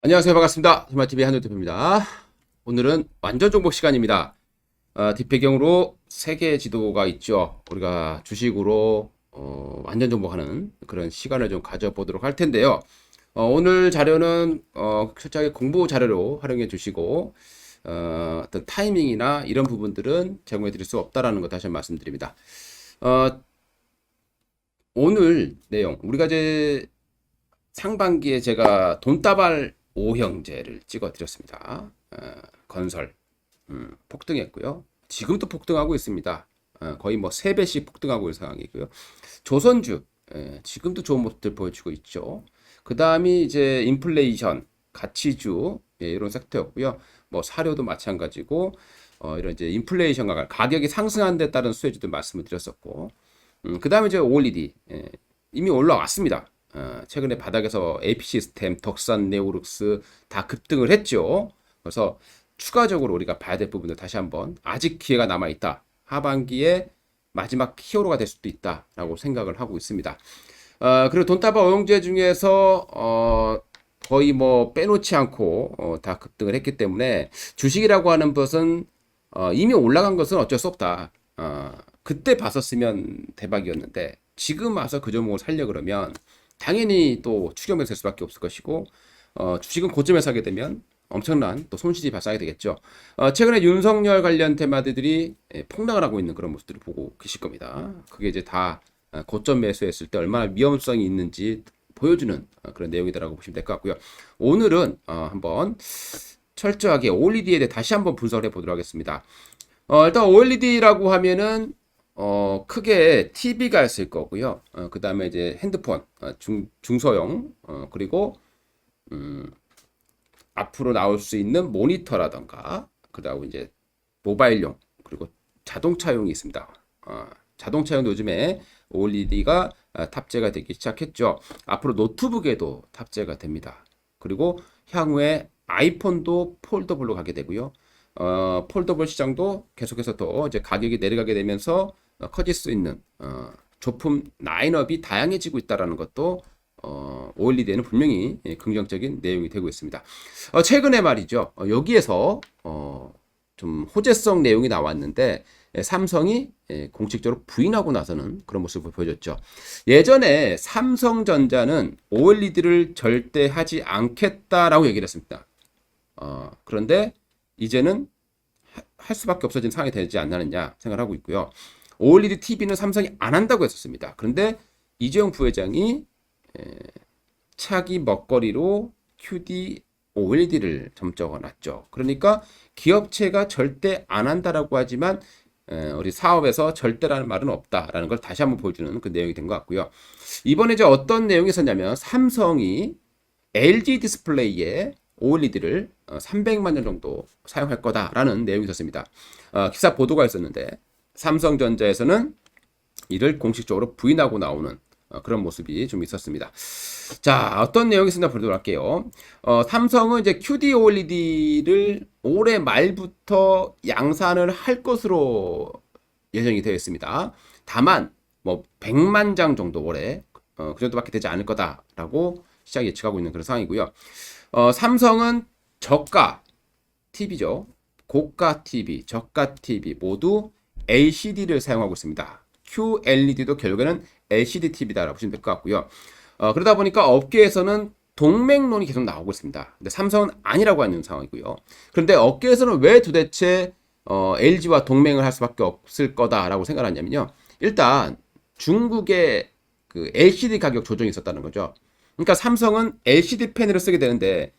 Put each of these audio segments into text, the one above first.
안녕하세요. 반갑습니다. 스마트TV 한우 대표입니다. 오늘은 완전 정보 시간입니다. 뒷배경으로 세계 지도가 있죠. 우리가 주식으로 완전 정보하는 그런 시간을 좀 가져보도록 할 텐데요. 오늘 자료는 철저하게 공부 자료로 활용해 주시고 어떤 타이밍이나 이런 부분들은 제공해 드릴 수 없다라는 거 다시 한번 말씀드립니다. 어, 오늘 내용 우리가 이제 상반기에 제가 돈다발 5형제를 찍어 드렸습니다. 건설 폭등했고요. 지금도 폭등하고 있습니다. 거의 뭐 3배씩 폭등하고 있는 상황이고요. 조선주 지금도 좋은 모습들 보여주고 있죠. 그 다음이 이제 인플레이션, 가치주 이런 섹터였고요. 뭐 사료도 마찬가지고 이런 이제 인플레이션과 가격이 상승한 데 따른 수혜주도 말씀을 드렸었고, 그 다음에 이제 OLED 이미 올라왔습니다. 최근에 바닥에서 AP 시스템, 덕산, 네오룩스 다 급등을 했죠. 그래서 추가적으로 우리가 봐야 될 부분들 다시 한번 아직 기회가 남아 있다. 하반기에 마지막 히어로가 될 수도 있다라고 생각을 하고 있습니다. 그리고 돈다발 오형제 중에서 거의 뭐 빼놓지 않고 다 급등을 했기 때문에 주식이라고 하는 것은 이미 올라간 것은 어쩔 수 없다. 그때 봤었으면 대박이었는데 지금 와서 그 종목을 살려 그러면 당연히 또 추격매수 될 수밖에 없을 것이고, 주식은 고점에 사게 되면 엄청난 또 손실이 발생하게 되겠죠. 최근에 윤석열 관련 테마들이 폭락을 하고 있는 그런 모습들을 보고 계실 겁니다. 그게 이제 다 고점 매수했을 때 얼마나 위험성이 있는지 보여주는 그런 내용이다라고 보시면 될 것 같고요. 오늘은 한번 철저하게 OLED에 대해 다시 한번 분석을 해보도록 하겠습니다. 일단 OLED라고 하면은 크게 TV가 있을 거고요. 그 다음에 이제 핸드폰, 중소형, 그리고, 앞으로 나올 수 있는 모니터라던가, 그 다음에 이제 모바일용, 그리고 자동차용이 있습니다. 자동차용도 요즘에 OLED가 탑재가 되기 시작했죠. 앞으로 노트북에도 탑재가 됩니다. 그리고 향후에 아이폰도 폴더블로 가게 되고요. 폴더블 시장도 계속해서 더 이제 가격이 내려가게 되면서 커질 수 있는 조품 라인업이 다양해지고 있다는 것도 OLED에는 분명히 긍정적인 내용이 되고 있습니다. 최근에 말이죠. 여기에서 좀 호재성 내용이 나왔는데 삼성이 공식적으로 부인하고 나서는 그런 모습을 보여줬죠. 예전에 삼성전자는 OLED를 절대 하지 않겠다라고 얘기를 했습니다. 그런데 이제는 할 수밖에 없어진 상황이 되지 않느냐 생각을 하고 있고요. OLED TV는 삼성이 안 한다고 했었습니다. 그런데 이재용 부회장이 차기 먹거리로 QD OLED를 점적어 놨죠. 그러니까 기업체가 절대 안 한다라고 하지만 우리 사업에서 절대라는 말은 없다라는 걸 다시 한번 보여주는 그 내용이 된 것 같고요. 이번에 이제 어떤 내용이 있었냐면 삼성이 LG 디스플레이에 OLED를 300만 년 정도 사용할 거다라는 내용이 있었습니다. 기사 보도가 있었는데 삼성전자에서는 이를 공식적으로 부인하고 나오는 그런 모습이 좀 있었습니다. 자, 어떤 내용이 있었나 보도록 할게요. 삼성은 이제 QD OLED를 올해 말부터 양산을 할 것으로 예정이 되어 있습니다. 다만 뭐 100만 장 정도 올해 그 정도밖에 되지 않을 거다라고 시장이 예측하고 있는 그런 상황이고요. 삼성은 저가 TV죠. 고가 TV, 저가 TV 모두 LCD를 사용하고 있습니다. QLED도 결국에는 LCD TV다라고 보시면 될 것 같고요. 그러다 보니까 업계에서는 동맹론이 계속 나오고 있습니다. 근데 삼성은 아니라고 하는 상황이고요. 그런데 업계에서는 왜 도대체 LG와 동맹을 할 수밖에 없을 거다라고 생각하냐면요. 일단 중국의 그 LCD 가격 조정이 있었다는 거죠. 그러니까 삼성은 LCD 패널을 쓰게 되는데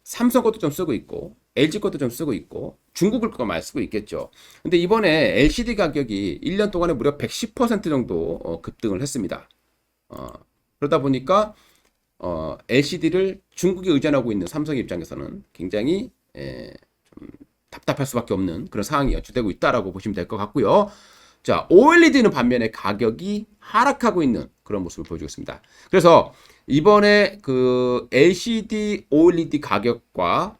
삼성 것도 좀 쓰고 있고 LG 것도 좀 쓰고 있고 중국 거 많이 쓰고 있겠죠. 근데 이번에 LCD 가격이 1년 동안에 무려 110% 정도 급등을 했습니다. 그러다 보니까 LCD를 중국에 의존하고 있는 삼성 입장에서는 굉장히 좀 답답할 수밖에 없는 그런 상황이 연출되고 있다라고 보시면 될 것 같고요. 자, OLED는 반면에 가격이 하락하고 있는 그런 모습을 보여주겠습니다. 그래서 이번에 그 LCD, OLED 가격과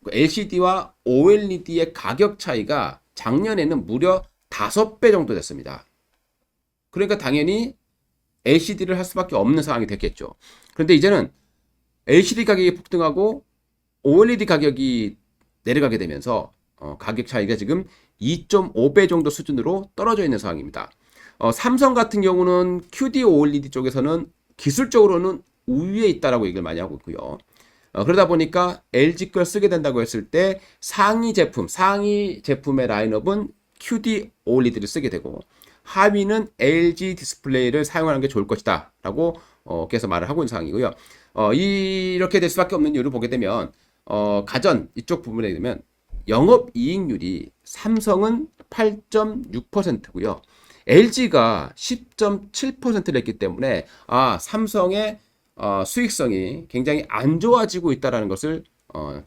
LCD와 OLED의 가격 차이가 작년에는 무려 5배 정도 됐습니다. 그러니까 당연히 LCD를 할 수밖에 없는 상황이 됐겠죠. 그런데 이제는 LCD 가격이 폭등하고 OLED 가격이 내려가게 되면서 가격 차이가 지금 2.5배 정도 수준으로 떨어져 있는 상황입니다. 삼성 같은 경우는 QD OLED 쪽에서는 기술적으로는 우위에 있다라고 얘기를 많이 하고 있고요. 그러다 보니까 LG 걸 쓰게 된다고 했을 때 상위 제품의 라인업은 QD OLED를 쓰게 되고 하위는 LG 디스플레이를 사용하는 게 좋을 것이다 라고 계속 말을 하고 있는 상황이고요. 이렇게 될 수밖에 없는 이유를 보게 되면 가전 이쪽 부분에 되면 영업이익률이 삼성은 8.6%고요. LG가 10.7%를 했기 때문에 삼성의 수익성이 굉장히 안 좋아지고 있다는 것을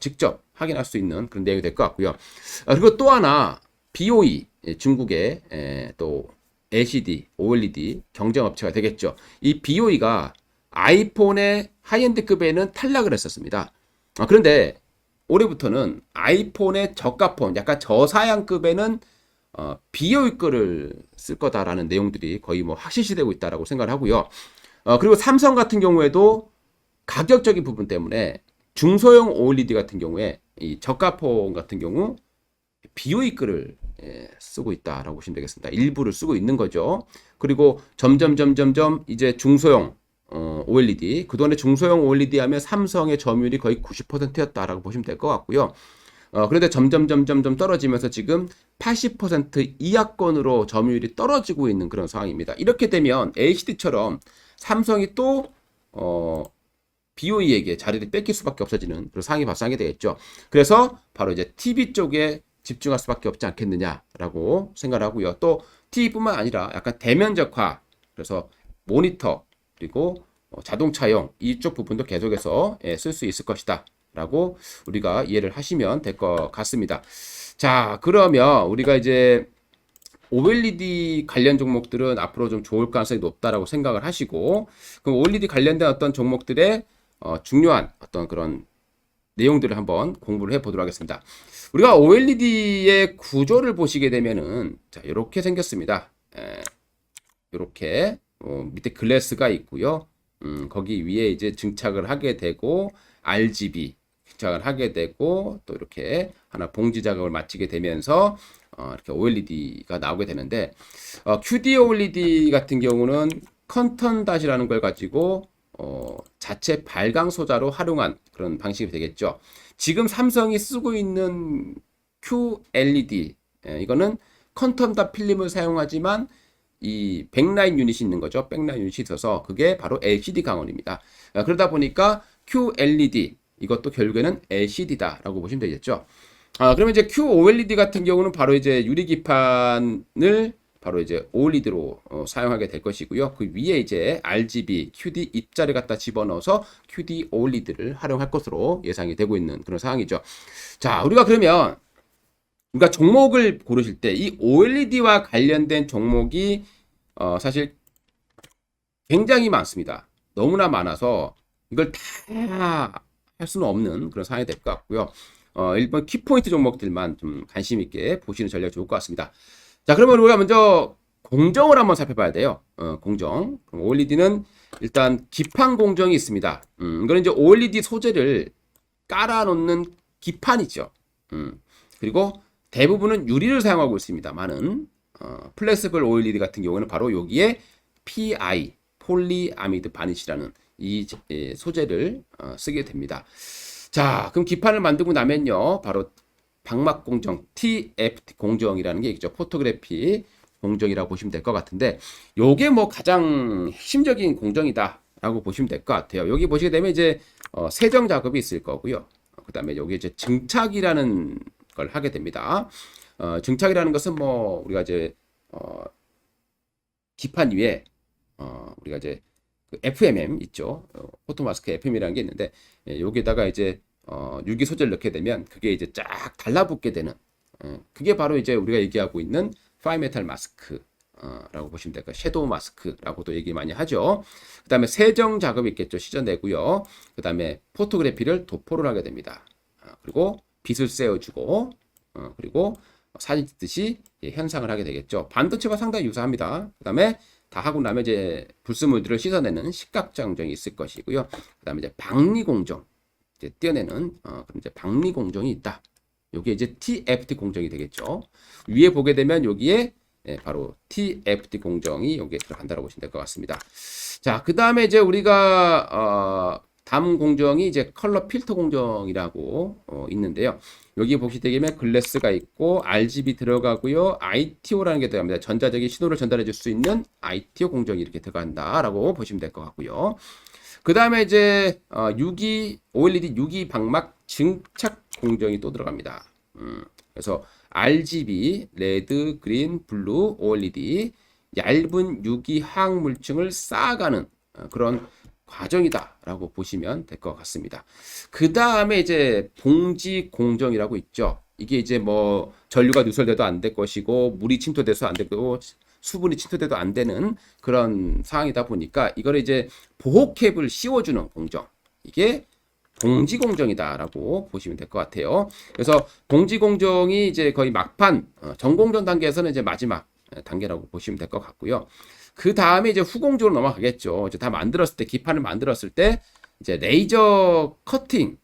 직접 확인할 수 있는 그런 내용이 될 것 같고요. 그리고 또 하나 BOE 중국의 또 LCD, OLED 경쟁업체가 되겠죠. 이 BOE가 아이폰의 하이엔드급에는 탈락을 했었습니다. 그런데 올해부터는 아이폰의 저가폰, 약간 저사양급에는 BOE 거를 쓸 거다라는 내용들이 거의 뭐 확실시되고 있다라고 생각을 하고요. 그리고 삼성 같은 경우에도 가격적인 부분 때문에 중소형 OLED 같은 경우에 이 저가폰 같은 경우 BOE 거를 쓰고 있다라고 보시면 되겠습니다. 일부를 쓰고 있는 거죠. 그리고 점점 이제 중소형 OLED, 그동안에 중소형 OLED 하면 삼성의 점유율이 거의 90%였다라고 보시면 될 것 같고요. 그런데 점점 떨어지면서 지금 80% 이하권으로 점유율이 떨어지고 있는 그런 상황입니다. 이렇게 되면 LCD처럼 삼성이 또 BOE에게 자리를 뺏길 수밖에 없어지는 그런 상황이 발생하게 되겠죠. 그래서 바로 이제 TV 쪽에 집중할 수밖에 없지 않겠느냐라고 생각을 하고요. 또 TV뿐만 아니라 약간 대면적화, 그래서 모니터 그리고 자동차용 이쪽 부분도 계속해서 쓸 수 있을 것이다 라고 우리가 이해를 하시면 될 것 같습니다. 자, 그러면 우리가 이제 OLED 관련 종목들은 앞으로 좀 좋을 가능성이 높다라고 생각을 하시고, 그럼 OLED 관련된 어떤 종목들의 중요한 어떤 그런 내용들을 한번 공부를 해보도록 하겠습니다. 우리가 OLED의 구조를 보시게 되면은 자, 이렇게 생겼습니다. 이렇게 밑에 글래스가 있고요. 거기 위에 이제 증착을 하게 되고 RGB 증착을 하게 되고 또 이렇게 하나 봉지 작업을 마치게 되면서 이렇게 OLED가 나오게 되는데 QD OLED 같은 경우는 컨턴 닷이라는 걸 가지고 자체 발광 소자로 활용한 그런 방식이 되겠죠. 지금 삼성이 쓰고 있는 QLED 이거는 컨턴 닷 필름을 사용하지만 이 백라인 유닛이 있는 거죠. 백라인 유닛이 있어서 그게 바로 LCD 강원입니다. 그러다 보니까 QLED 이것도 결국에는 LCD다라고 보시면 되겠죠. 그러면 이제 QOLED 같은 경우는 바로 이제 유리기판을 바로 이제 OLED로 사용하게 될 것이고요. 그 위에 이제 RGB, QD 입자를 갖다 집어넣어서 QD OLED를 활용할 것으로 예상이 되고 있는 그런 상황이죠. 자, 우리가 그러면 우리가 종목을 고르실 때 이 OLED와 관련된 종목이 사실 굉장히 많습니다. 너무나 많아서 이걸 다 할 수는 없는 그런 상황이 될 것 같고요. 일본 키포인트 종목들만 좀 관심 있게 보시는 전략이 좋을 것 같습니다. 자, 그러면 우리가 먼저 공정을 한번 살펴봐야 돼요. 공정. OLED는 일단 기판 공정이 있습니다. 이거는 이제 OLED 소재를 깔아놓는 기판이죠. 그리고 대부분은 유리를 사용하고 있습니다. 많은 플렉시블 OLED 같은 경우는 바로 여기에 PI, 폴리아미드 바니시라는 이 소재를 쓰게 됩니다. 자, 그럼 기판을 만들고 나면요, 바로 방막 공정, TFT 공정이라는 게 있죠. 포토그래피 공정이라고 보시면 될 것 같은데, 요게 뭐 가장 핵심적인 공정이다라고 보시면 될 것 같아요. 여기 보시게 되면 이제 세정 작업이 있을 거고요. 그 다음에 여기 이제 증착이라는 걸 하게 됩니다. 증착이라는 것은 뭐 우리가 이제 기판 위에 우리가 이제 그 FMM 있죠. 포토마스크 FM이라는 게 있는데 여기다가 이제 유기 소재를 넣게 되면 그게 이제 쫙 달라붙게 되는 그게 바로 이제 우리가 얘기하고 있는 파이메탈 마스크 라고 보시면 될까요? 섀도우 마스크라고도 얘기 많이 하죠. 그 다음에 세정 작업이 있겠죠. 씻어내고요. 그 다음에 포토그래피를 도포를 하게 됩니다. 그리고 빛을 쐬어주고 그리고 사진 찍듯이 현상을 하게 되겠죠. 반도체와 상당히 유사합니다. 그 다음에 다 하고 나면 이제 불순물들을 씻어내는 식각자 공정이 있을 것이고요. 그다음에 이제 박리 공정, 이제 떼어내는 그럼 이제 박리 공정이 있다. 요게 이제 TFT 공정이 되겠죠. 위에 보게 되면 여기에 바로 TFT 공정이 여기에 들어간다고 보시면 될 것 같습니다. 자, 그 다음에 이제 우리가 다음 공정이 이제 컬러 필터 공정이라고 있는데요. 여기 보시게 되면 글래스가 있고 RGB 들어가고요. ITO라는 게 들어갑니다. 전자적인 신호를 전달해 줄 수 있는 ITO 공정이 이렇게 들어간다라고 보시면 될 것 같고요. 그 다음에 이제 OLED 유기 방막 증착 공정이 또 들어갑니다. 그래서 RGB, 레드, 그린, 블루, OLED 얇은 유기 화학 물층을 쌓아가는 그런 과정이다라고 보시면 될 것 같습니다. 그 다음에 이제 봉지 공정이라고 있죠. 이게 이제 뭐 전류가 누설돼도 안 될 것이고 물이 침투돼서 안 되고 수분이 침투돼도 안 되는 그런 상황이다 보니까 이걸 이제 보호캡을 씌워주는 공정. 이게 봉지 공정이다라고 보시면 될 것 같아요. 그래서 봉지 공정이 이제 거의 막판 전공정 단계에서는 이제 마지막 단계라고 보시면 될 것 같고요. 그 다음에 이제 후공정으로 넘어가겠죠. 이제 다 만들었을 때 기판을 만들었을 때 이제 레이저 커팅을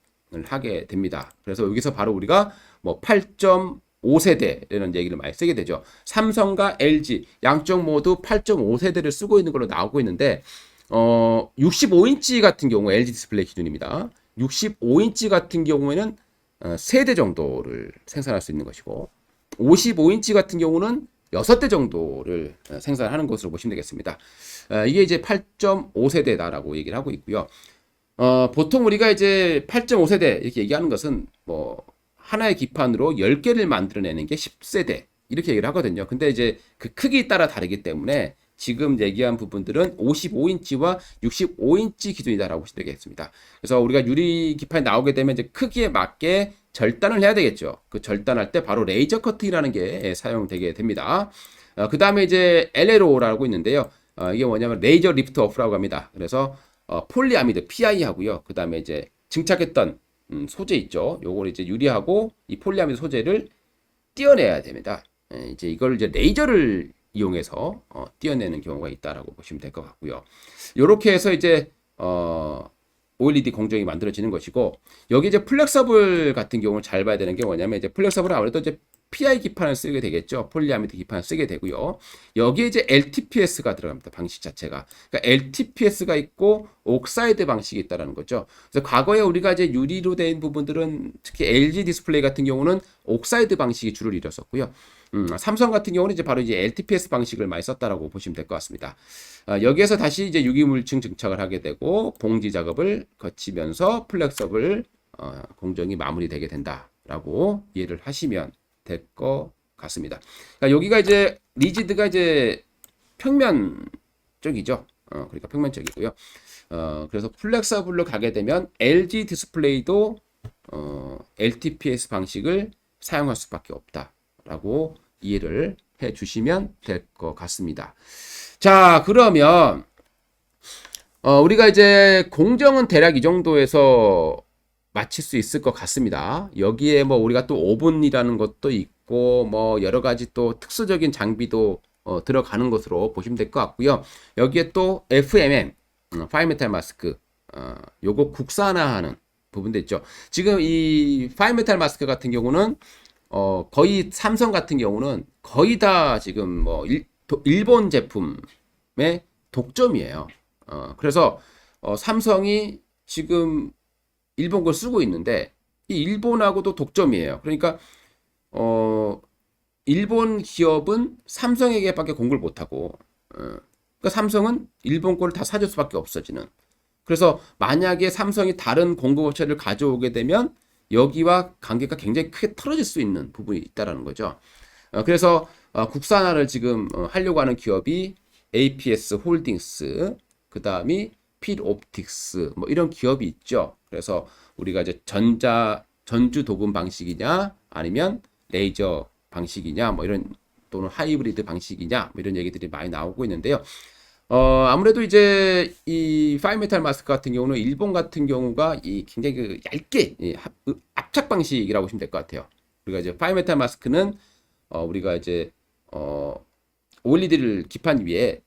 하게 됩니다. 그래서 여기서 바로 우리가 뭐 8.5세대라는 얘기를 많이 쓰게 되죠. 삼성과 LG 양쪽 모두 8.5세대를 쓰고 있는 걸로 나오고 있는데 65인치 같은 경우 LG 디스플레이 기준입니다. 65인치 같은 경우에는 3대 정도를 생산할 수 있는 것이고 55인치 같은 경우는 6대 정도를 생산하는 것으로 보시면 되겠습니다. 이게 이제 8.5세대다라고 얘기를 하고 있고요. 보통 우리가 이제 8.5세대 이렇게 얘기하는 것은 뭐 하나의 기판으로 10개를 만들어내는 게 10세대 이렇게 얘기를 하거든요. 근데 이제 그 크기에 따라 다르기 때문에 지금 얘기한 부분들은 55인치와 65인치 기준이다라고 보시면 되겠습니다. 그래서 우리가 유리 기판이 나오게 되면 이제 크기에 맞게 절단을 해야 되겠죠. 그 절단할 때 바로 레이저 커팅이라는 게 사용되게 됩니다. 그 다음에 이제 LLO라고 있는데요. 이게 뭐냐면 레이저 리프트 오프라고 합니다. 그래서 폴리아미드 PI 하고요. 그 다음에 이제 증착했던 소재 있죠. 요걸 이제 유리하고 이 폴리아미드 소재를 떼어내야 됩니다. 이제 이걸 이제 레이저를 이용해서 떼어내는 경우가 있다라고 보시면 될 것 같고요. 이렇게 해서 이제 OLED 공정이 만들어지는 것이고 여기 이제 플렉서블 같은 경우를 잘 봐야 되는 게 뭐냐면 이제 플렉서블은 아무래도 이제 PI 기판을 쓰게 되겠죠. 폴리아미드 기판을 쓰게 되고요. 여기에 이제 LTPS가 들어갑니다. 방식 자체가. 그러니까 LTPS가 있고 옥사이드 방식이 있다라는 거죠. 그래서 과거에 우리가 이제 유리로 된 부분들은 특히 LG 디스플레이 같은 경우는 옥사이드 방식이 주를 이뤘었고요. 삼성 같은 경우는 이제 바로 이제 LTPS 방식을 많이 썼다라고 보시면 될 것 같습니다. 여기에서 다시 이제 유기물층 증착을 하게 되고 봉지 작업을 거치면서 플렉서블 공정이 마무리되게 된다라고 이해를 하시면 될 것 같습니다. 그러니까 여기가 이제 리지드가 이제 평면 쪽이죠. 그러니까 평면 쪽이고요. 그래서 플렉서블로 가게 되면 LG 디스플레이도 LTPS 방식을 사용할 수밖에 없다라고 이해를 해 주시면 될 것 같습니다. 자, 그러면 우리가 이제 공정은 대략 이 정도에서 마칠 수 있을 것 같습니다. 여기에 뭐 우리가 또 오븐이라는 것도 있고 뭐 여러 가지 또 특수적인 장비도 들어가는 것으로 보시면 될 것 같고요. 여기에 또 FMM, 파이메탈 마스크, 요거 국산화하는 부분도 있죠. 지금 이 파이메탈 마스크 같은 경우는 거의 삼성 같은 경우는 거의 다 지금 뭐 일본 제품의 독점이에요. 그래서 삼성이 지금 일본 걸 쓰고 있는데 이 일본하고도 독점이에요. 그러니까 일본 기업은 삼성에게밖에 공급을 못하고 그러니까 삼성은 일본 거를 다 사줄 수밖에 없어지는. 그래서 만약에 삼성이 다른 공급업체를 가져오게 되면 여기와 관계가 굉장히 크게 틀어질 수 있는 부분이 있다라는 거죠. 그래서 국산화를 지금 하려고 하는 기업이 APS 홀딩스, 그 다음이 필옵틱스 뭐 이런 기업이 있죠. 그래서 우리가 이제 전주 도금 방식이냐 아니면 레이저 방식이냐 뭐 이런 또는 하이브리드 방식이냐 뭐 이런 얘기들이 많이 나오고 있는데요. 아무래도 이제 이 파이메탈 마스크 같은 경우는 일본 같은 경우가 이 굉장히 그 얇게 압착 방식이라고 보시면 될 것 같아요. 우리가 이제 파이메탈 마스크는 우리가 이제 OLED를 기판 위에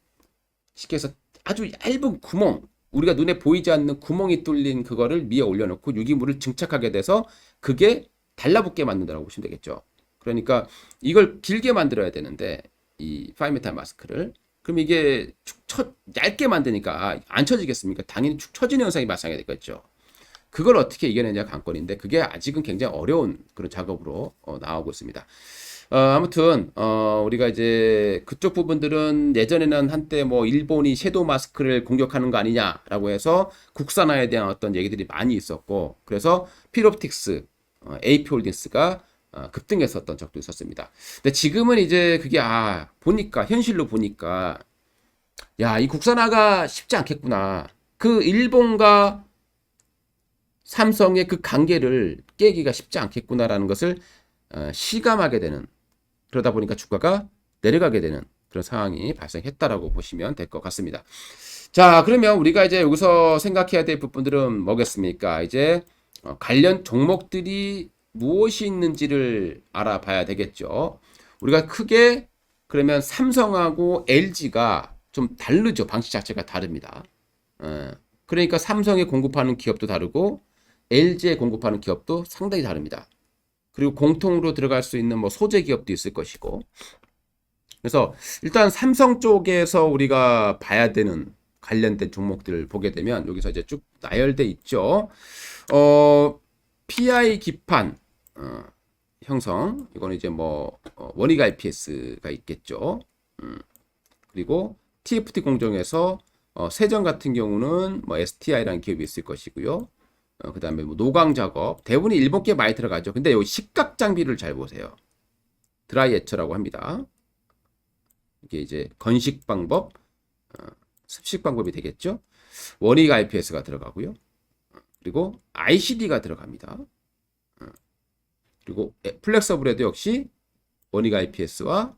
쉽게 해서 아주 얇은 구멍, 우리가 눈에 보이지 않는 구멍이 뚫린 그거를 위에 올려놓고 유기물을 증착하게 돼서 그게 달라붙게 만든다고 보시면 되겠죠. 그러니까 이걸 길게 만들어야 되는데 이 5m 마스크를 그럼 이게 얇게 만드니까 안 쳐지겠습니까? 당연히 축 처지는 현상이 발생하게 되겠죠. 그걸 어떻게 이겨내냐 관건인데 그게 아직은 굉장히 어려운 그런 작업으로 나오고 있습니다. 아무튼 우리가 이제 그쪽 부분들은 예전에는 한때 뭐 일본이 섀도우 마스크를 공격하는 거 아니냐라고 해서 국산화에 대한 어떤 얘기들이 많이 있었고 그래서 필옵틱스, AP홀딩스가 급등했었던 적도 있었습니다. 근데 지금은 이제 그게 보니까 현실로 보니까 야, 이 국산화가 쉽지 않겠구나. 그 일본과 삼성의 그 관계를 깨기가 쉽지 않겠구나라는 것을 실감하게 되는 그러다 보니까 주가가 내려가게 되는 그런 상황이 발생했다라고 보시면 될 것 같습니다. 자, 그러면 우리가 이제 여기서 생각해야 될 부분들은 뭐겠습니까? 이제 관련 종목들이 무엇이 있는지를 알아봐야 되겠죠. 우리가 크게 그러면 삼성하고 LG가 좀 다르죠. 방식 자체가 다릅니다. 그러니까 삼성에 공급하는 기업도 다르고 LG에 공급하는 기업도 상당히 다릅니다. 그리고 공통으로 들어갈 수 있는 뭐 소재 기업도 있을 것이고. 그래서 일단 삼성 쪽에서 우리가 봐야 되는 관련된 종목들을 보게 되면 여기서 이제 쭉 나열돼 있죠. PI 기판 형성 이거는 이제 뭐 원익 IPS가 있겠죠. 그리고 TFT 공정에서 세정 같은 경우는 뭐 STI라는 기업이 있을 것이고요. 그 다음에 뭐 노광 작업 대부분이 일본계 많이 들어가죠. 근데 여기 식각 장비를 잘 보세요. 드라이 에처라고 합니다. 이게 이제 건식 방법, 습식 방법이 되겠죠. 원익 IPS가 들어가고요. 그리고 ICD가 들어갑니다. 그리고 플렉서블에도 역시 원익 IPS와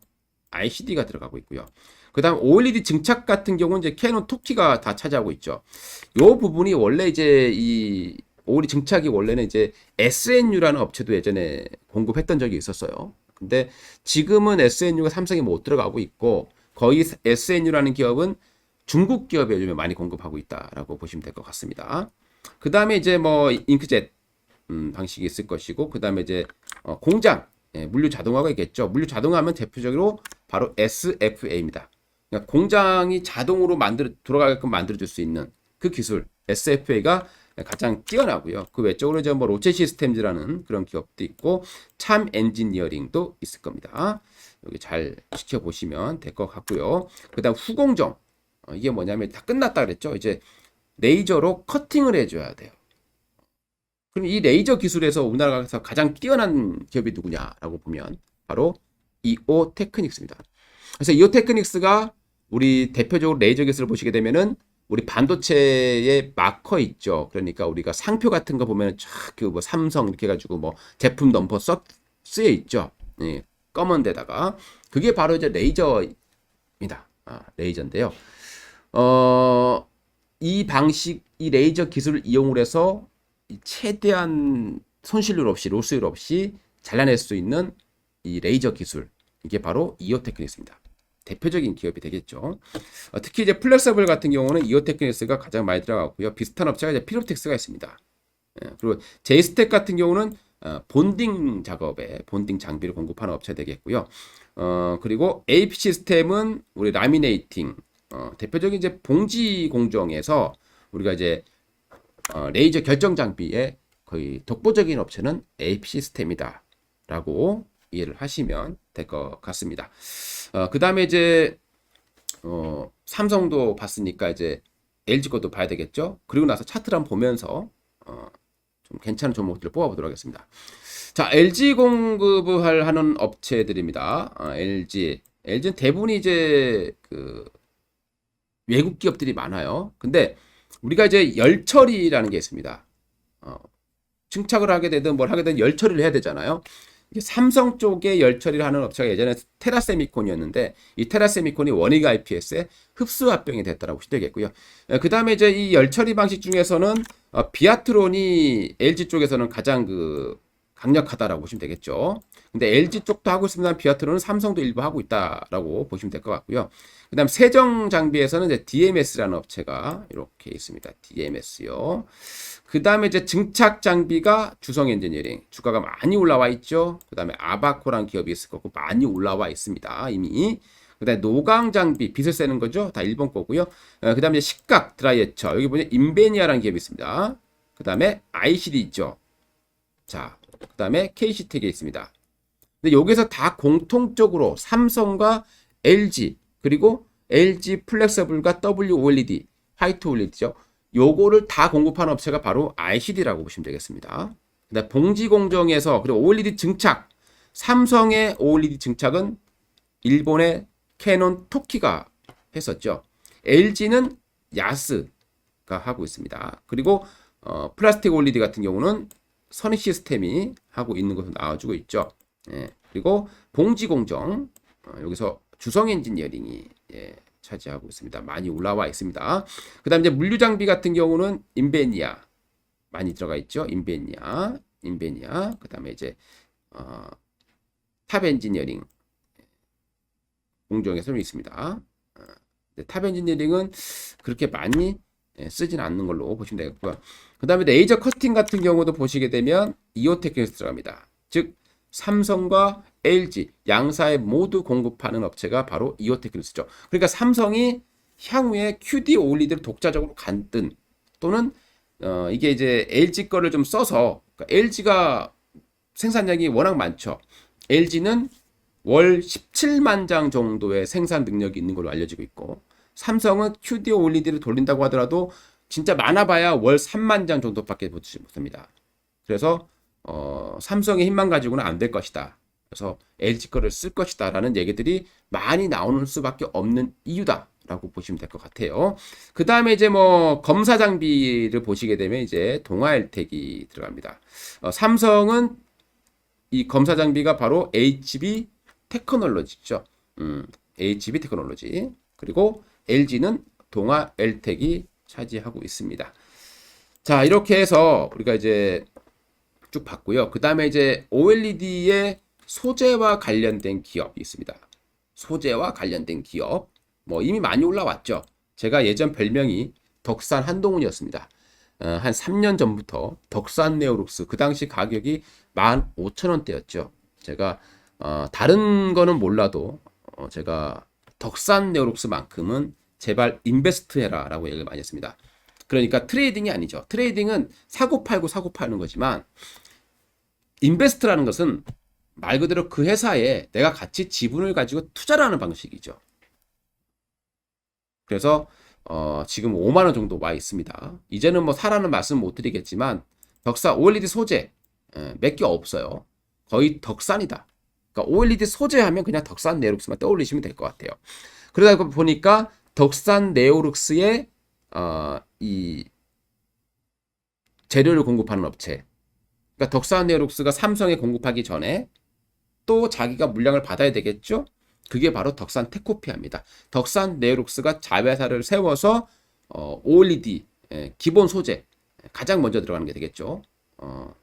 ICD가 들어가고 있고요. 그 다음 OLED 증착 같은 경우는 이제 캐논 토키가 다 차지하고 있죠. 요 부분이 원래 이제 이 OLED 증착이 원래는 이제 SNU라는 업체도 예전에 공급했던 적이 있었어요. 근데 지금은 SNU가 삼성이 못 들어가고 있고 거의 SNU라는 기업은 중국 기업에 요즘에 많이 공급하고 있다라고 보시면 될 것 같습니다. 그 다음에 이제 뭐 잉크젯 방식이 있을 것이고 그 다음에 이제 공장 물류 자동화가 있겠죠. 물류 자동화하면 대표적으로 바로 SFA입니다. 그러니까 공장이 자동으로 돌아가게끔 만들어줄 수 있는 그 기술 SFA가 가장 뛰어나고요. 그 외적으로 이제 뭐 로체 시스템즈라는 그런 기업도 있고 참 엔지니어링도 있을 겁니다. 여기 잘 지켜보시면 될 것 같고요. 그다음 후공정 이게 뭐냐면 다 끝났다 그랬죠. 이제 레이저로 커팅을 해줘야 돼요. 그럼 이 레이저 기술에서 우리나라에서 가장 뛰어난 기업이 누구냐라고 보면 바로 이오 테크닉스입니다. 그래서 이오 테크닉스가 우리 대표적으로 레이저 기술을 보시게 되면은 우리 반도체의 마커 있죠. 그러니까 우리가 상표 같은 거 보면 그 뭐 삼성 이렇게 해가지고 뭐 제품 넘버 쓰여 있죠. 예, 검은 데다가 그게 바로 이제 레이저입니다. 레이저인데요. 이 방식, 이 레이저 기술을 이용을 해서 최대한 손실률 없이 로스율 없이 잘라낼 수 있는 이 레이저 기술 이게 바로 이오테크닉스입니다. 대표적인 기업이 되겠죠. 특히 이제 플렉서블 같은 경우는 이오테크닉스가 가장 많이 들어가고요. 비슷한 업체가 이제 필옵틱스가 있습니다. 그리고 제이스텍 같은 경우는 본딩 작업에 본딩 장비를 공급하는 업체 되겠고요. 그리고 AP 시스템은 우리 라미네이팅 대표적인 이제 봉지 공정에서 우리가 이제 레이저 결정 장비의 거의 독보적인 업체는 AP 시스템이다라고 이해를 하시면 될 것 같습니다. 그 다음에 이제 삼성도 봤으니까 이제 LG 것도 봐야 되겠죠. 그리고 나서 차트를 한번 보면서 좀 괜찮은 종목들을 뽑아보도록 하겠습니다. 자, LG 공급을 하는 업체들입니다. LG는 대부분이 이제 그 외국 기업들이 많아요. 근데 우리가 이제 열 처리라는 게 있습니다. 증착을 하게 되든 뭘 하게 되든 열 처리를 해야 되잖아요. 삼성 쪽에 열 처리를 하는 업체가 예전에 테라세미콘이었는데 이 테라세미콘이 원익 IPS에 흡수 합병이 됐다라고 보시면 되겠고요. 그 다음에 이제 이 열 처리 방식 중에서는 비아트론이 LG 쪽에서는 가장 그 강력하다라고 보시면 되겠죠. 근데 LG 쪽도 하고 있습니다. 비아트로는 삼성도 일부 하고 있다라고 보시면 될 것 같고요. 그다음 세정 장비에서는 이제 DMS라는 업체가 이렇게 있습니다. DMS요. 그다음에 이제 증착 장비가 주성 엔지니어링 주가가 많이 올라와 있죠. 그다음에 아바코라는 기업이 있을 거고 많이 올라와 있습니다. 이미. 그다음에 노강 장비 빛을 쐬는 거죠. 다 일본 거고요. 그다음에 식각 드라이에처 여기 보면 인베니아라는 기업이 있습니다. 그다음에 ICD 있죠. 자, 그다음에 KC텍이 있습니다. 근데 여기서 다 공통적으로 삼성과 LG 그리고 LG 플렉서블과 WOLED 화이트 OLED죠. 요거를 다 공급하는 업체가 바로 ICD라고 보시면 되겠습니다. 그다음 봉지 공정에서 그리고 OLED 증착 삼성의 OLED 증착은 일본의 캐논 토키가 했었죠. LG는 야스가 하고 있습니다. 그리고 플라스틱 OLED 같은 경우는 선희 시스템이 하고 있는 것으로 나와주고 있죠. 예, 그리고 봉지 공정 여기서 주성 엔지니어링이 차지하고 있습니다. 많이 올라와 있습니다. 그다음 이제 물류 장비 같은 경우는 인베니아 많이 들어가 있죠. 인베니아. 그다음에 이제 탑 엔지니어링 공정에서 있습니다. 탑 엔지니어링은 그렇게 많이 쓰진 않는 걸로 보시면 되겠고요. 그 다음에 레이저 커팅 같은 경우도 보시게 되면 이오테크에서 들어갑니다. 즉 삼성과 LG 양사에 모두 공급하는 업체가 바로 이오테크니스죠. 그러니까 삼성이 향후에 QD OLED를 독자적으로 간든 또는 이게 이제 LG 거를 좀 써서 그러니까 LG가 생산량이 워낙 많죠. LG는 월 17만 장 정도의 생산 능력이 있는 걸로 알려지고 있고 삼성은 QD OLED를 돌린다고 하더라도 진짜 많아봐야 월 3만 장 정도밖에 못습니다. 그래서 삼성의 힘만 가지고는 안 될 것이다. 그래서 LG 거를 쓸 것이다 라는 얘기들이 많이 나오는 수밖에 없는 이유다 라고 보시면 될 것 같아요. 그 다음에 이제 뭐 검사 장비를 보시게 되면 이제 동아엘텍이 들어갑니다. 삼성은 이 검사 장비가 바로 HB 테크놀로지죠. HB 테크놀로지. 그리고 LG는 동아엘텍이 차지하고 있습니다. 자, 이렇게 해서 우리가 이제 쭉 봤고요. 그 다음에 이제 OLED의 소재와 관련된 기업이 있습니다. 소재와 관련된 기업. 뭐 이미 많이 올라왔죠. 제가 예전 별명이 덕산 한동훈이었습니다. 한 3년 전부터 덕산 네오룩스 그 당시 가격이 15,000원대였죠. 제가 다른 거는 몰라도 제가 덕산 네오룩스만큼은 제발 인베스트 해라 라고 얘기를 많이 했습니다. 그러니까 트레이딩이 아니죠. 트레이딩은 사고 파는 거지만 인베스트라는 것은 말 그대로 그 회사에 내가 같이 지분을 가지고 투자를 하는 방식이죠. 그래서 지금 5만 원 정도 와 있습니다. 이제는 뭐 사라는 말씀 못 드리겠지만 덕산 OLED 소재 몇 개 없어요. 거의 덕산이다. 그러니까 OLED 소재하면 그냥 덕산 네오룩스만 떠올리시면 될 것 같아요. 그러다 보니까 덕산 네오룩스의 이 재료를 공급하는 업체. 그러니까 덕산 네오룩스가 삼성에 공급하기 전에 또 자기가 물량을 받아야 되겠죠? 그게 바로 덕산 테코피아입니다. 덕산 네오룩스가 자회사를 세워서 OLED 기본 소재 가장 먼저 들어가는 게 되겠죠.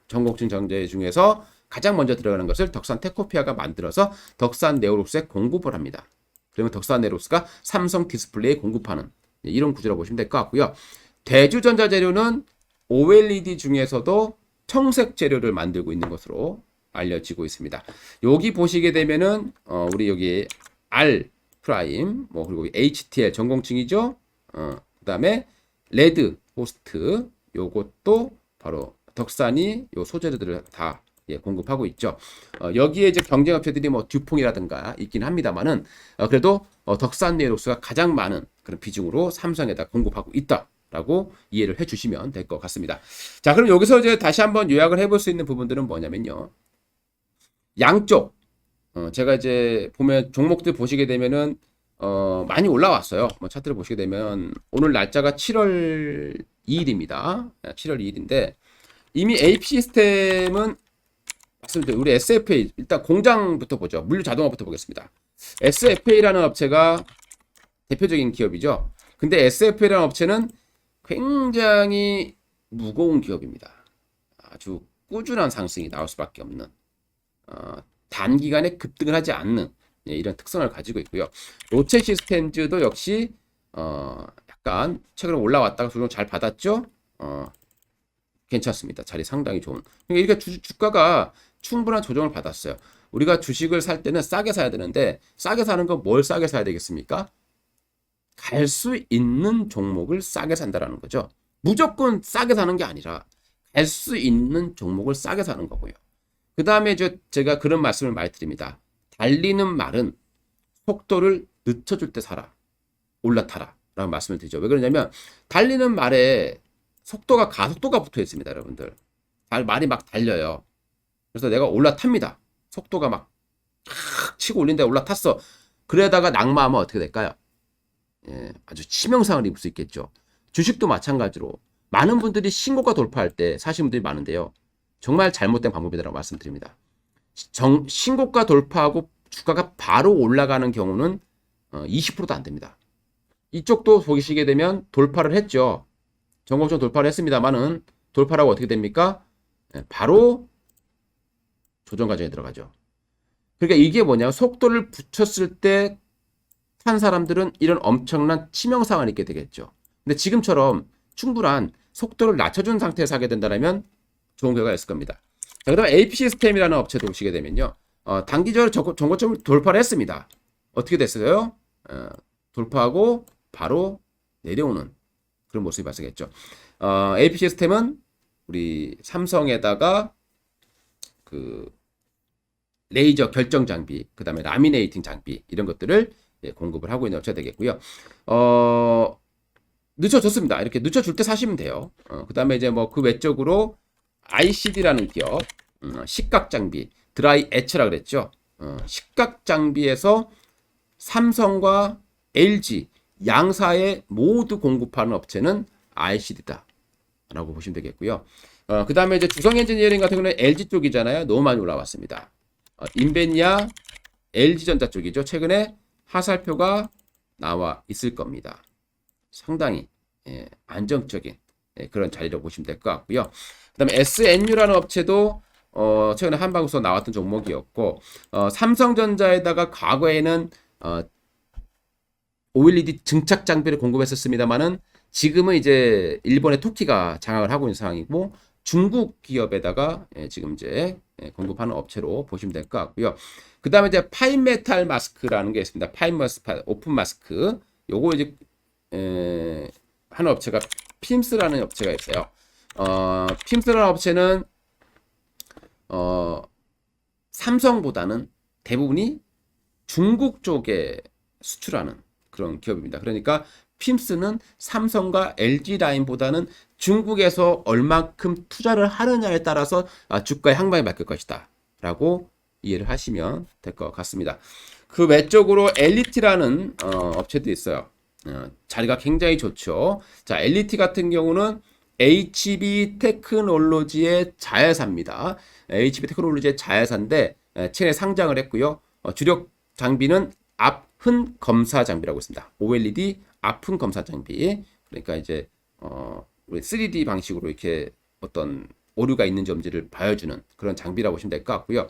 전곡층 전제 중에서 가장 먼저 들어가는 것을 덕산 테코피아가 만들어서 덕산 네오룩스에 공급을 합니다. 그러면 덕산 네오룩스가 삼성 디스플레이에 공급하는 이런 구조라고 보시면 될 것 같고요. 대주전자재료는 OLED 중에서도 청색 재료를 만들고 있는 것으로 알려지고 있습니다. 여기 보시게 되면은 우리 여기 R 프라임 뭐 그리고 HTL 전공층이죠. 그다음에 레드 호스트 요것도 바로 덕산이 요 소재들을 다 공급하고 있죠. 여기에 이제 경쟁 업체들이 뭐 듀퐁이라든가 있긴 합니다만은 그래도 덕산 네오룩스가 가장 많은 그런 비중으로 삼성에다 공급하고 있다라고 이해를 해주시면 될 것 같습니다. 자, 그럼 여기서 이제 다시 한번 요약을 해볼 수 있는 부분들은 뭐냐면요. 양쪽 제가 이제 보면 종목들 보시게 되면은 많이 올라왔어요. 뭐 차트를 보시게 되면 오늘 날짜가 7월 2일입니다. 7월 2일인데 이미 AP 시스템은 맞습니다. 우리 SFA 일단 공장부터 보죠. 물류 자동화부터 보겠습니다. SFA라는 업체가 대표적인 기업이죠. 근데 SFA라는 업체는 굉장히 무거운 기업입니다. 아주 꾸준한 상승이 나올 수밖에 없는 단기간에 급등을 하지 않는 이런 특성을 가지고 있고요. 로체 시스템즈도 역시 약간 최근에 올라왔다가 조정 잘 받았죠. 괜찮습니다. 자리 상당히 좋은. 그러니까 이렇게 주가가 충분한 조정을 받았어요. 우리가 주식을 살 때는 싸게 사야 되는데 싸게 사는 건 뭘 싸게 사야 되겠습니까? 갈 수 있는 종목을 싸게 산다라는 거죠. 무조건 싸게 사는 게 아니라 갈 수 있는 종목을 싸게 사는 거고요. 그 다음에 제가 그런 말씀을 많이 드립니다. 달리는 말은 속도를 늦춰줄 때 사라. 올라타라. 라고 말씀을 드리죠. 왜 그러냐면 달리는 말에 가속도가 붙어 있습니다. 여러분들. 말이 막 달려요. 그래서 내가 올라탑니다. 속도가 막 치고 올린데 올라탔어. 그러다가 낙마하면 어떻게 될까요? 예, 아주 치명상을 입을 수 있겠죠. 주식도 마찬가지로 많은 분들이 신고가 돌파할 때 사시는 분들이 많은데요. 정말 잘못된 방법이라고 말씀드립니다. 신고가 돌파하고 주가가 바로 올라가는 경우는 20%도 안 됩니다. 이쪽도 보시게 되면 돌파를 했죠. 전고점 돌파를 했습니다만은 돌파라고 어떻게 됩니까? 바로 조정 과정에 들어가죠. 그러니까 이게 뭐냐면 속도를 붙였을 때 탄 사람들은 이런 엄청난 치명상을 입게 되겠죠. 근데 지금처럼 충분한 속도를 낮춰준 상태에서 하게 된다면 좋은 결과가 있을 겁니다. 자, 그다음 AP 시스템이라는 업체도 보시게 되면요. 단기적으로 전고점을 돌파를 했습니다. 어떻게 됐어요? 돌파하고 바로 내려오는 그런 모습이 발생했죠. AP 시스템은 우리 삼성에다가 그 레이저 결정 장비, 그 다음에 라미네이팅 장비 이런 것들을 공급을 하고 있는 업체가 되겠고요. 늦춰줬습니다. 이렇게 늦춰줄 때 사시면 돼요. 그 다음에 이제 뭐 그 외적으로 ICD라는 기업, 식각 장비, 드라이 에처라 그랬죠. 식각 장비에서 삼성과 LG 양사에 모두 공급하는 업체는 ICD다. 라고 보시면 되겠고요. 그 다음에 이제 주성 엔지니어링 같은 경우는 LG 쪽이잖아요. 너무 많이 올라왔습니다. 인베니아, LG전자 쪽이죠. 최근에 하살표가 나와 있을 겁니다. 상당히 안정적인 그런 자리로 보시면 될 것 같고요. 그 다음에 SNU라는 업체도 최근에 한방에서 나왔던 종목이었고 삼성전자에다가 과거에는 OLED 증착 장비를 공급했었습니다만은 지금은 이제 일본의 토키가 장악을 하고 있는 상황이고 중국 기업에다가 지금 이제 공급하는 업체로 보시면 될 것 같고요. 그 다음에 이제 파인 메탈 마스크라는 게 있습니다. 파인 마스크, 오픈 마스크. 요거 이제 하는 업체가 핌스라는 업체가 있어요. 핌스라는 업체는 삼성보다는 대부분이 중국 쪽에 수출하는 그런 기업입니다. 그러니까 핌스는 삼성과 LG 라인보다는 중국에서 얼만큼 투자를 하느냐에 따라서 주가의 향방이 바뀔 것이다 라고 이해를 하시면 될 것 같습니다. 그 외적으로 엘리티라는 업체도 있어요. 자리가 굉장히 좋죠. 자, 엘리티 같은 경우는 HB 테크놀로지의 자회사입니다. HB 테크놀로지의 자회사인데 최근에 상장을 했고요. 주력 장비는 앞흔 검사 장비라고 있습니다. OLED 앞흔 검사 장비. 그러니까 이제 우리 3D 방식으로 이렇게 어떤 오류가 있는지 없는지를 봐주는 그런 장비라고 보시면 될 것 같고요.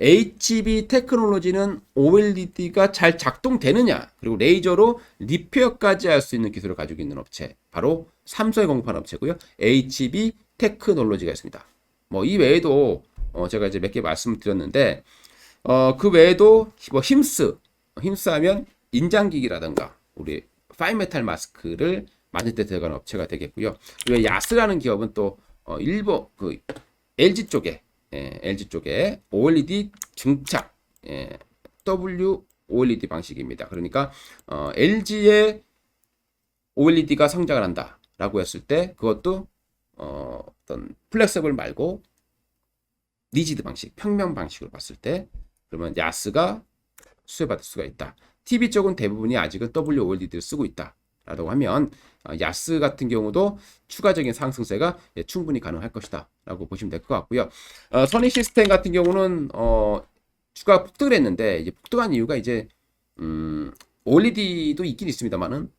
HB 테크놀로지는 OLED가 잘 작동되느냐 그리고 레이저로 리페어까지 할 수 있는 기술을 가지고 있는 업체 바로 삼성에 공급하는 업체고요. HB 테크놀로지가 있습니다. 뭐 이 외에도 제가 이제 몇 개 말씀드렸는데 그 외에도 뭐 힘스 하면 인장기기라든가 우리 파인메탈 마스크를 만들 때 들어가는 업체가 되겠고요. 그리고 야스라는 기업은 또 일본 그 LG 쪽에 OLED 증착 W OLED 방식입니다. 그러니까 LG의 OLED가 성장을 한다라고 했을 때 그것도 어떤 플렉서블 말고 리지드 방식, 평면 방식으로 봤을 때 그러면 야스가 수혜받을 수가 있다. TV 쪽은 대부분이 아직은 WOLED를 쓰고 있다라고 하면 야스 같은 경우도 추가적인 상승세가 충분히 가능할 것이다 라고 보시면 될 것 같고요. 선희 시스템 같은 경우는 주가가 폭등을 했는데 이제 폭등한 이유가 이제 OLED도 있긴 있습니다만은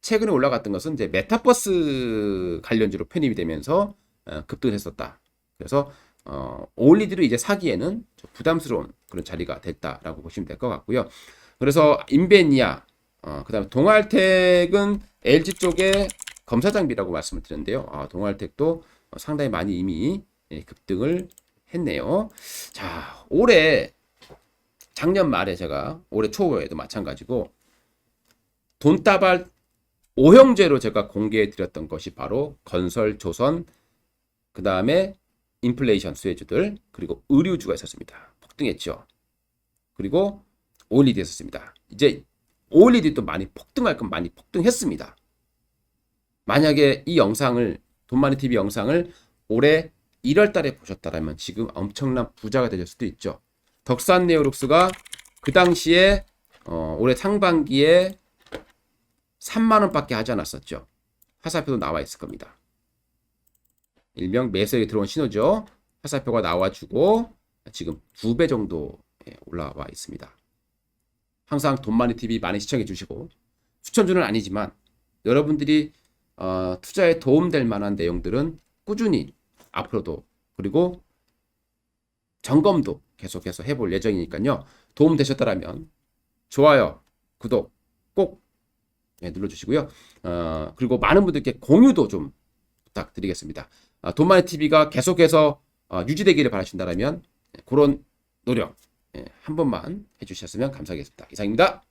최근에 올라갔던 것은 이제 메타버스 관련주로 편입이 되면서 급등을 했었다. 그래서 올리드를 이제 사기에는 좀 부담스러운 그런 자리가 됐다라고 보시면 될 것 같고요. 그래서 인베니아, 그다음에 동알텍은 LG 쪽에 검사 장비라고 말씀을 드렸는데요. 동알텍도 상당히 많이 이미 급등을 했네요. 자, 작년 말에 제가 올해 초에도 마찬가지고 돈다발 5형제로 제가 공개해 드렸던 것이 바로 건설, 조선, 그 다음에 인플레이션 수혜주들, 그리고 의류주가 있었습니다. 폭등했죠. 그리고 올리드 있었습니다. 이제 올리드도 많이 폭등할 건 많이 폭등했습니다. 만약에 이 영상을, 돈마니TV 영상을 올해 1월 달에 보셨다면 지금 엄청난 부자가 되실 수도 있죠. 덕산네오룩스가 그 당시에 올해 상반기에 3만 원밖에 하지 않았었죠. 화살표도 나와 있을 겁니다. 일명 매수에 들어온 신호죠. 화살표가 나와주고 지금 2배 정도 올라와 있습니다. 항상 돈마니TV 많이 시청해 주시고, 추천주는 아니지만 여러분들이 투자에 도움될 만한 내용들은 꾸준히 앞으로도, 그리고 점검도 계속해서 해볼 예정이니까요. 도움 되셨다면 좋아요, 구독 꼭 눌러주시고요. 그리고 많은 분들께 공유도 좀 부탁드리겠습니다. 돈마니TV가 계속해서 유지되기를 바라신다면 그런 노력 한 번만 해주셨으면 감사하겠습니다. 이상입니다.